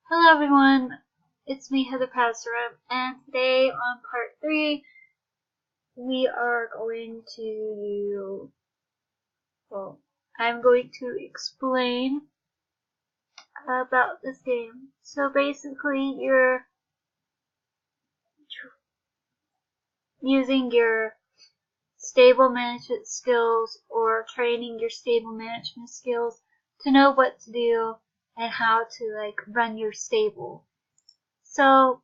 Hello everyone, it's me Heather Passerum, and today on part 3 we are going to, I'm going to explain about this game. So basically you're using your stable management skills or training your stable management skills to know what to do and how to run your stable. So,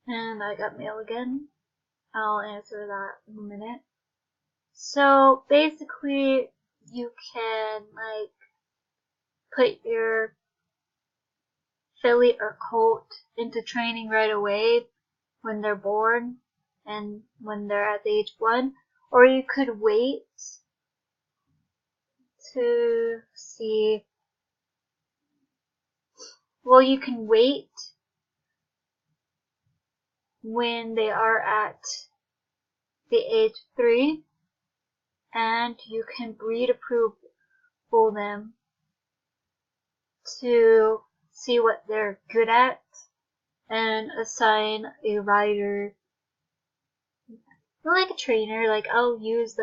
and I got mail again. I'll answer that in a minute. So basically you can put your filly or colt into training right away when they're born and when they're at the age 1, or you could wait to see. Well, you can wait when they are at the age 3, and you can breed approval them to see what they're good at and assign a rider, like a trainer. Like I'll use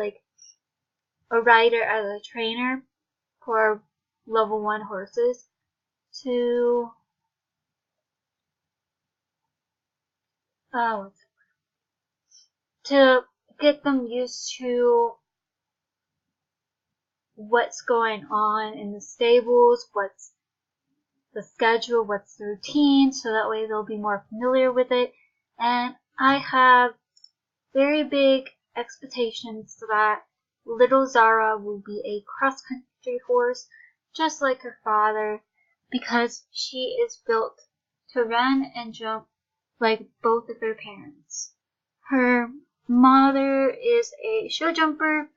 a rider as a trainer for level 1 horses to to get them used to what's going on in the stables, what's the schedule, what's the routine, so that way they'll be more familiar with it. And I have very big expectations that little Zara will be a cross-country horse, just like her father, because she is built to run and jump like both of her parents. Her mother is a show jumper,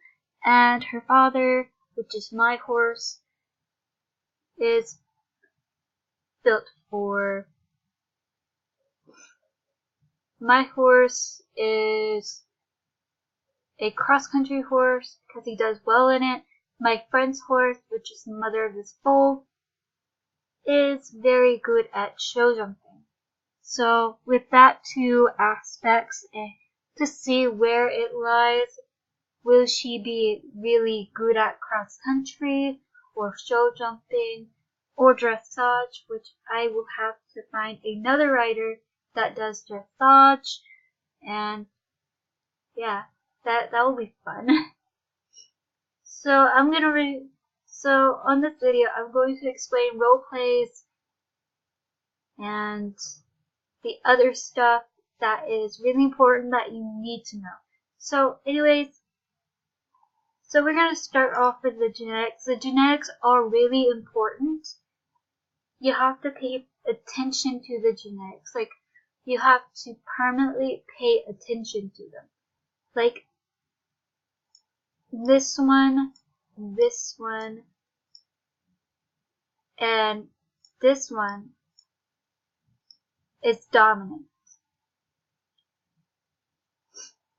and her father, which is my horse, is built for. My horse is a cross-country horse because he does well in it. My friend's horse, which is the mother of this foal, is very good at show jumping. So with that two aspects, and to see where it lies, will she be really good at cross-country or show jumping or dressage, which I will have to find another rider that does dressage, and yeah, that will be fun. So on this video I'm going to explain role plays and the other stuff that is really important that you need to know. So anyways, so we're going to start off with the genetics. The genetics are really important. You have to pay attention to the genetics. You have to permanently pay attention to them. Like this one, and this one is dominant.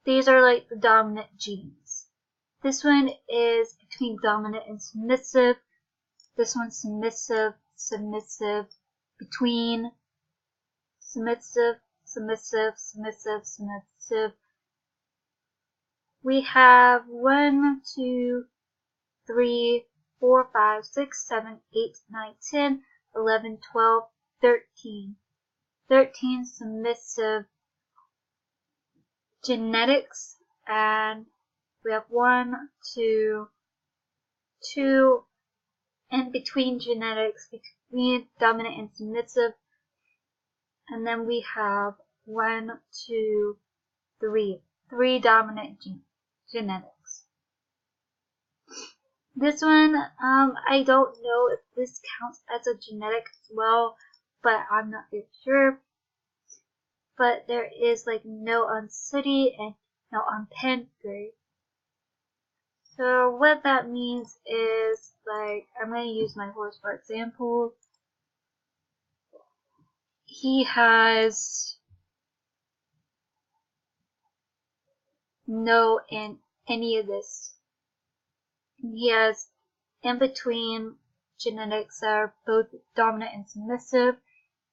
These are like the dominant genes. This one is between dominant and submissive. This one's submissive, submissive, between, submissive, submissive, submissive, submissive. We have 1, 2, 3, 4, 5, 6, 7, 8, 9, 10, 11, 12, 13. 13 submissive genetics, and we have 1, 2, 2 in between genetics between dominant and submissive, and then we have 1, 2, 3 dominant genetics. This one, I don't know if this counts as a genetic as well, but I'm not really sure. But there is no on city and no on pedigree. So what that means is I'm going to use my horse for example. He has no in any of this. He has in between genetics are both dominant and submissive.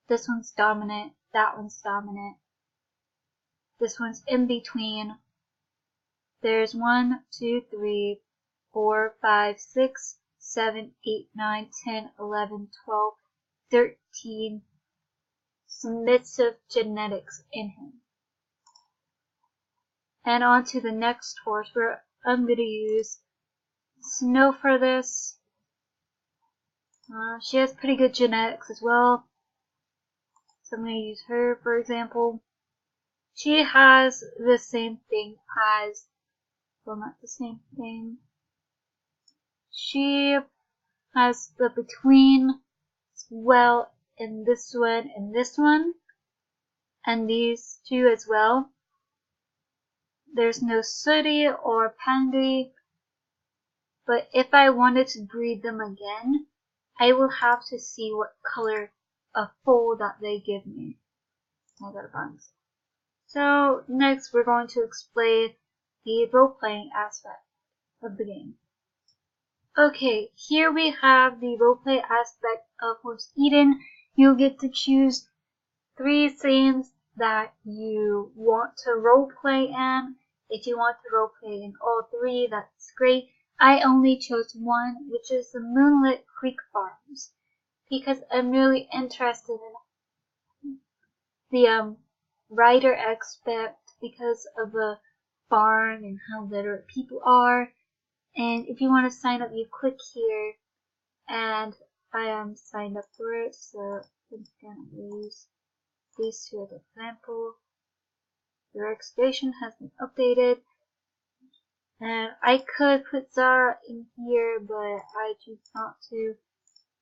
This one's dominant, that one's dominant. This one's in between. There's 1, 2, 3, 4, 5, 6, 7, 8, 9, 10, 11, 12, 13 submissive genetics in him. And on to the next horse where I'm going to use Snow for this. She has pretty good genetics as well. So I'm going to use her for example. She has the same thing as, well, not the same thing. She has the between as well in this one and this one. And these two as well. There's no sooty or pandy. But if I wanted to breed them again, I will have to see what color of foal that they give me. I gotta bounce. So next we're going to explain the role-playing aspect of the game. Okay, here we have the role-play aspect of Horse Eden. You get to choose 3 scenes that you want to role-play in. If you want to role-play in all 3, that's great. I only chose one, which is the Moonlit Creek Farms, because I'm really interested in the rider aspect because of the barn and how literate people are. And if you want to sign up, you click here, and I am signed up for it, so I'm going to use these 2 as an example. The registration has been updated. And I could put Zara in here, but I choose not to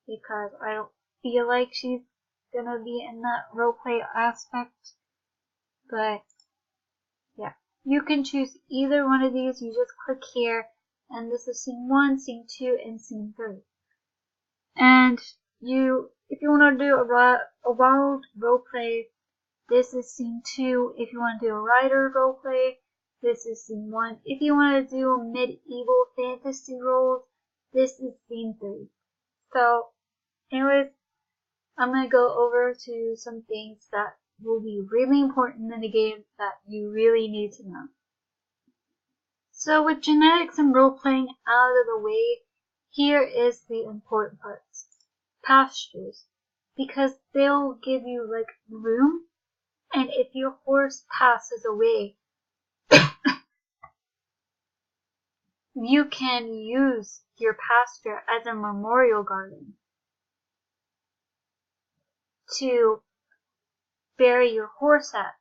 because I don't feel like she's gonna be in that roleplay aspect. But yeah, you can choose either one of these. You just click here, and this is scene 1, scene 2, and scene 3. And if you want to do a wild roleplay, this is scene 2. If you want to do a rider roleplay, this is scene 1. If you want to do a medieval fantasy role, this is scene 3. So, anyways, I'm going to go over to some things that will be really important in the game that you really need to know. So, with genetics and role-playing out of the way, here is the important parts. Pastures. Because they'll give you, like, room, and if your horse passes away, you can use your pasture as a memorial garden to bury your horse at.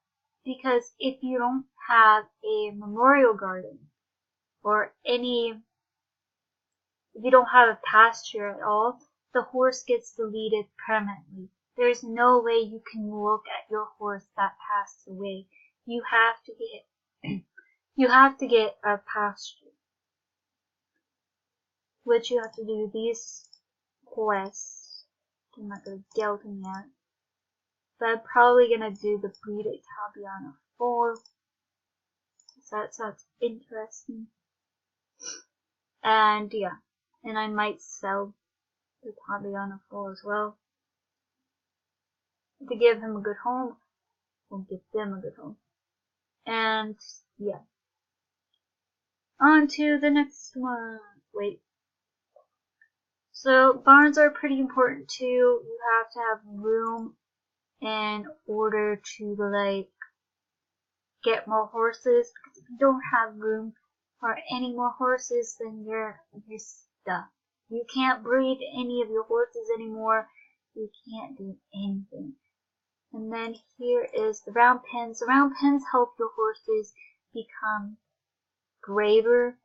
Because if you don't have a memorial garden or if you don't have a pasture at all, the horse gets deleted permanently. There's no way you can look at your horse that passed away. You have to get a pasture. Which you have to do these quests. I'm not gonna get them yet. But I'm probably gonna do the breed a Tabiana 4. So that sounds interesting. And yeah. And I might sell the Tabiana 4 as well. To give him a good home. Or give them a good home. And yeah. On to the next one. Wait. So barns are pretty important too. You have to have room in order to like get more horses. Because if you don't have room for any more horses, then you're stuck. You can't breed any of your horses anymore. You can't do anything. And then here is the round pens. The round pens help your horses become braver.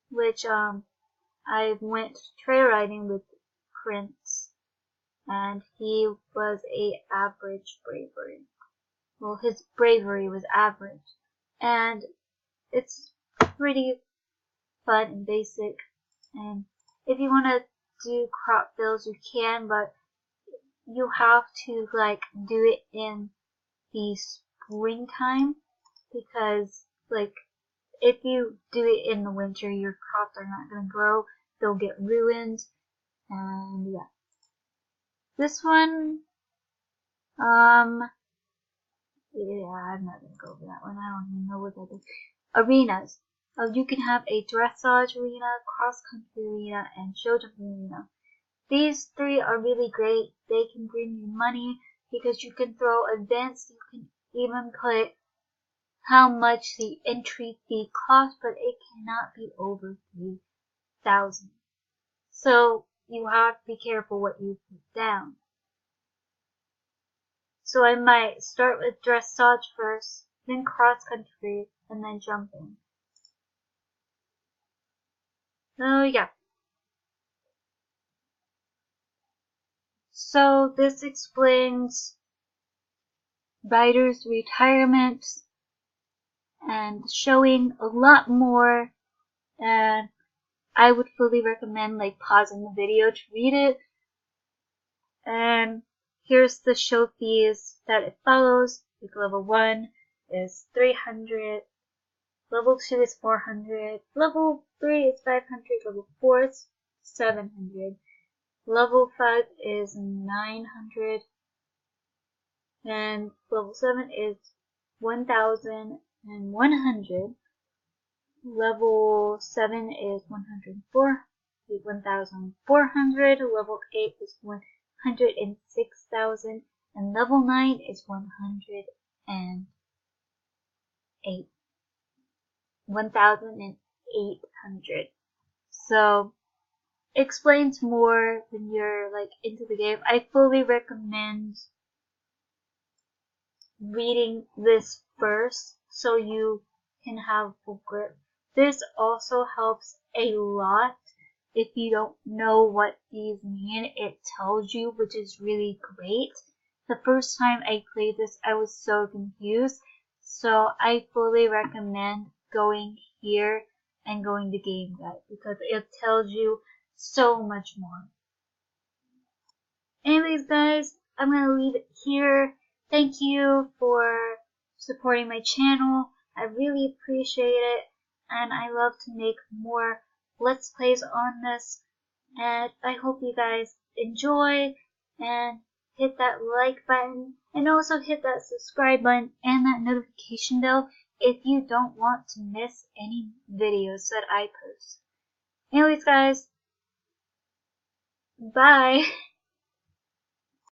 Which I went trail riding with Prince, and he was a average bravery. Well, his bravery was average, and it's pretty fun and basic. And if you want to do crop bills, you can, but you have to like do it in the springtime because like if you do it in the winter, your crops are not going to grow. They'll get ruined. And yeah. This one, yeah, I'm not going to go over that one. I don't even know what that is. Arenas. You can have a dressage arena, cross-country arena, and show jumping arena. These three are really great. They can bring you money because you can throw events. You can even put how much the entry fee costs, but it cannot be over 3,000. So you have to be careful what you put down. So I might start with dressage first, then cross country, and then jumping. Oh yeah. So this explains riders' retirement and showing a lot more, and I would fully recommend like pausing the video to read it. And here's the show fees that it follows. Like level 1 is 300, level 2 is 400, level 3 is 500, level 4 is 700, level 5 is 900, and level 7 is 1,100. Level 7 is 1,400, level 8 is 106,000, and level 9 is 1,800. So, explains more when you're like into the game. I fully recommend reading this first so you can have full grip. This also helps a lot if you don't know what these mean. It tells you, which is really great. The first time I played this, I was so confused. So I fully recommend going here and going to Game Guide because it tells you so much more. Anyways, guys, I'm going to leave it here. Thank you for supporting my channel. I really appreciate it, and I love to make more Let's Plays on this, and I hope you guys enjoy, and hit that like button, and also hit that subscribe button and that notification bell if you don't want to miss any videos that I post. Anyways, guys, bye!